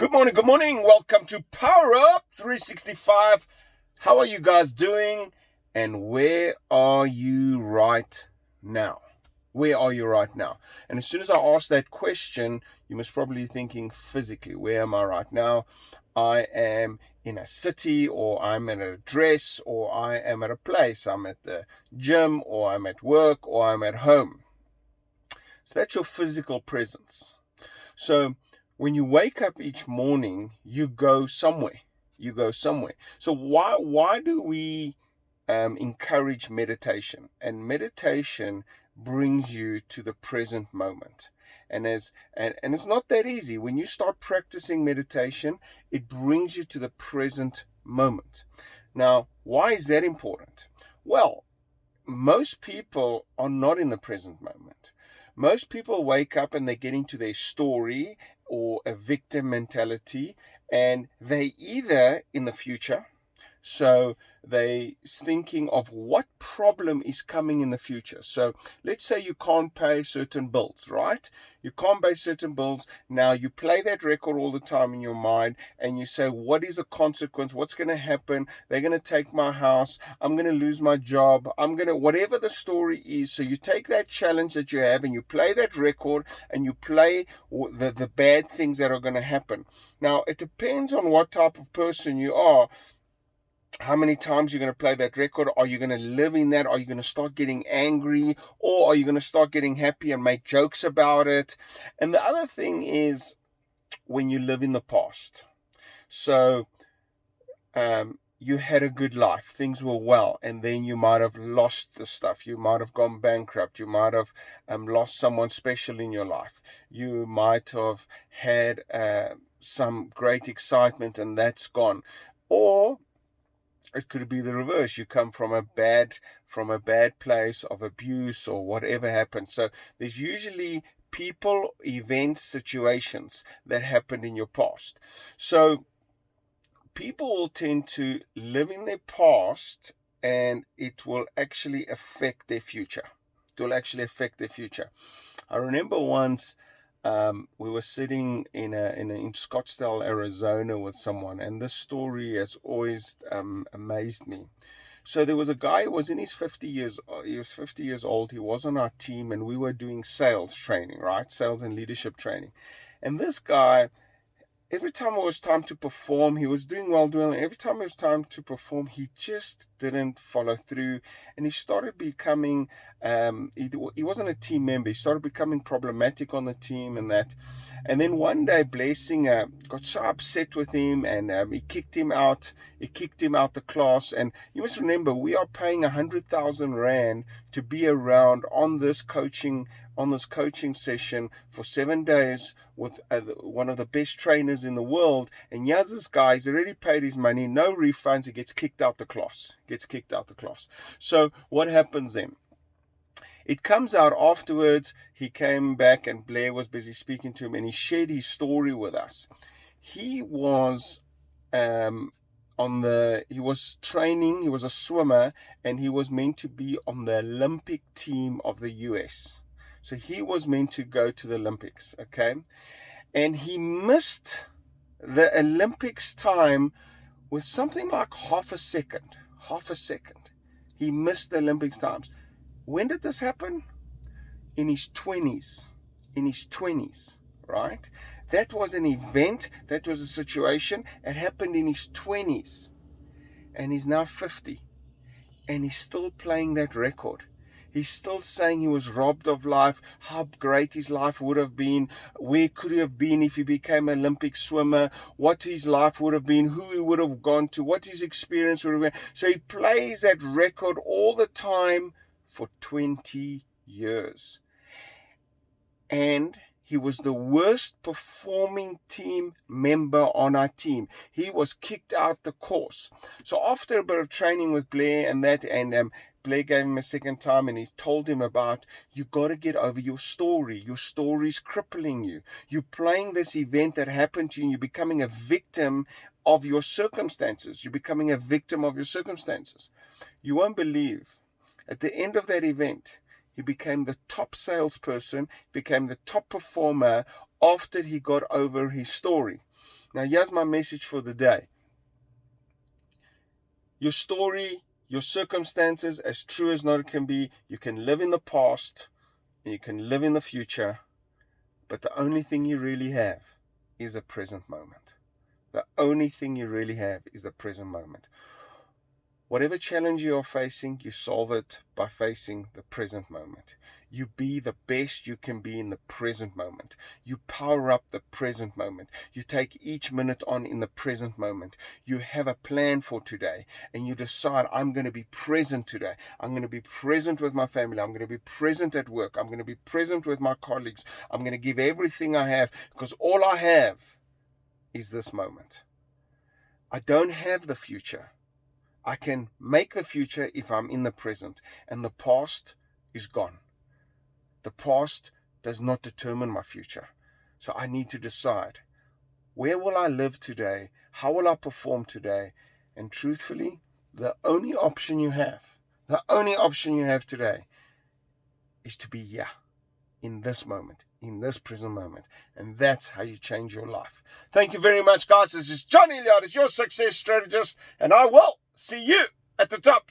Good morning, good morning. Welcome to Power Up 365. How are you guys doing? And where are you right now? Where are you right now? And as soon as I ask that question, you must probably be thinking physically, where am I right now? I am in a city, or I'm at an address, or I am at a place. I'm at the gym, or I'm at work, or I'm at home. So that's your physical presence. So when you wake up each morning, you go somewhere. You go somewhere. So why do we encourage meditation? And meditation brings you to the present moment. And it's not that easy. When you start practicing meditation, it brings you to the present moment. Now, why is that important? Well, most people are not in the present moment. Most people wake up and they get into their story or a victim mentality, and they either in the future, so they thinking of what problem is coming in the future. So let's say you can't pay certain bills, right? You can't pay certain bills. Now you play that record all the time in your mind and you say, what is the consequence? What's going to happen? They're going to take my house. I'm going to lose my job. Whatever the story is. So you take that challenge that you have and you play that record and you play the bad things that are going to happen. Now it depends on what type of person you are. How many times you're going to play that record? Are you going to live in that? Are you going to start getting angry? Or are you going to start getting happy and make jokes about it? And the other thing is when you live in the past. So you had a good life. Things were well. And then you might have lost the stuff. You might have gone bankrupt. You might have lost someone special in your life. You might have had some great excitement and that's gone. Or it could be the reverse. You come from a bad place of abuse or whatever happened. So there's usually people, events, situations that happened in your past. So people will tend to live in their past and it will actually affect their future. It will actually affect their future. I remember once we were sitting in Scottsdale, Arizona with someone, and this story has always amazed me. So there was a guy who was in his 50 years. He was 50 years old. He was on our team, and we were doing sales training, right? Sales and leadership training. And this guy, every time it was time to perform, he was doing well. Every time it was time to perform, he just didn't follow through, and he started becoming. He wasn't a team member. He started becoming problematic on the team, and that. And then one day, Blessing got so upset with him, and he kicked him out. He kicked him out the class. And you must remember, we are paying 100,000 rand to be around on this coaching session for 7 days with one of the best trainers in the world. And here's this guy, he's already paid his money, no refunds, he gets kicked out the class. So what happens then? It comes out afterwards, he came back and Blair was busy speaking to him and he shared his story with us. He was he was training, he was a swimmer, and he was meant to be on the Olympic team of the US. So he was meant to go to the Olympics, okay? And he missed the Olympics time with something like half a second. He missed the Olympics times. When did this happen? In his 20s. Right? That was an event, that was a situation. It happened in his 20s. And he's now 50. And he's still playing that record. He's still saying he was robbed of life, how great his life would have been, where could he have been if he became an Olympic swimmer, what his life would have been, who he would have gone to, what his experience would have been. So he plays that record all the time for 20 years. And he was the worst performing team member on our team. He was kicked out the course. So after a bit of training with Blair and Blair gave him a second time and he told him about, you got to get over your story. Your story's crippling you. You're playing this event that happened to you and you're becoming a victim of your circumstances. You won't believe, at the end of that event, he became the top salesperson, became the top performer after he got over his story. Now, here's my message for the day. Your story, your circumstances, as true as not it can be, you can live in the past and you can live in the future, but the only thing you really have is the present moment. The only thing you really have is the present moment. Whatever challenge you are facing, you solve it by facing the present moment. You be the best you can be in the present moment. You power up the present moment. You take each minute on in the present moment. You have a plan for today and you decide, I'm going to be present today. I'm going to be present with my family. I'm going to be present at work. I'm going to be present with my colleagues. I'm going to give everything I have because all I have is this moment. I don't have the future. I can make the future if I'm in the present, and the past is gone. The past does not determine my future. So I need to decide, where will I live today? How will I perform today? And truthfully, the only option you have today is to be here in this moment, in this present moment. And that's how you change your life. Thank you very much, guys. This is Johnny Eliades, your success strategist, and I will see you at the top.